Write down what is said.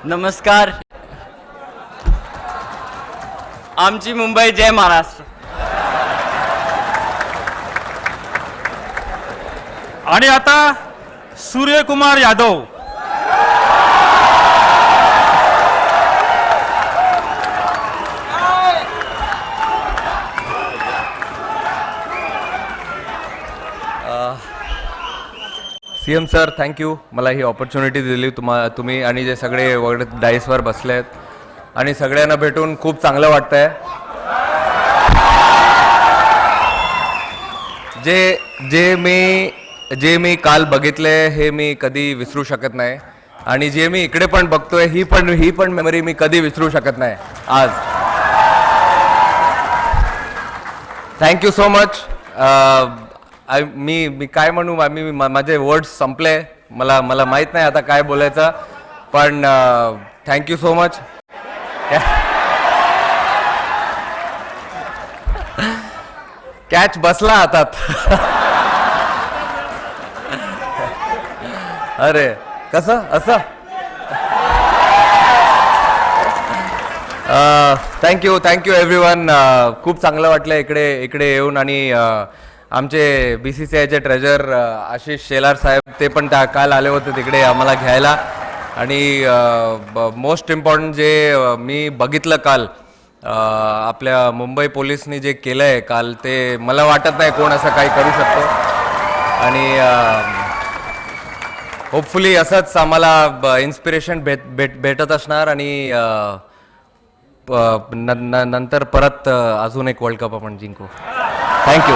नमस्कार. आमची मुंबई, जय महाराष्ट्र. आणि आता Suryakumar Yadav. CM sir, thank you मला ही ऑपॉर्च्युनिटी दिली. तुम्ही आणि जे सगळे वगैरे डाईसवर बसले आहेत आणि सगळ्यांना भेटून खूप चांगलं वाटतंय. जे मी काल बघितले हे मी कधी विसरू शकत नाही आणि जे मी इकडे पण बघतोय ही पण मेमरी मी कधी विसरू शकत नाही आज. Thank you so much. मी काय म्हणू, माझे वर्ड्स संपले. मला माहीत नाही आता काय बोलायचं, पण थँक्यू सो मच. कॅच बसला हातात. अरे कसं असं. Thank you everyone. खूप चांगलं वाटलं इकडे येऊन. आणि आमचे BCCIचे ट्रेजर आशिष शेलार साहेब ते पण काल आले होते तिकडे आम्हाला घ्यायला. आणि मोस्ट इम्पॉर्टंट जे मी बघितलं काल आपल्या मुंबई पोलिसनी जे केलं आहे काल, ते मला वाटत नाही कोण असं काही करू शकतो. आणि होपफुली असंच आम्हाला इन्स्पिरेशन भेटत असणार आणि नंतर परत अजून एक वर्ल्ड कप आपण जिंकू. थँक्यू.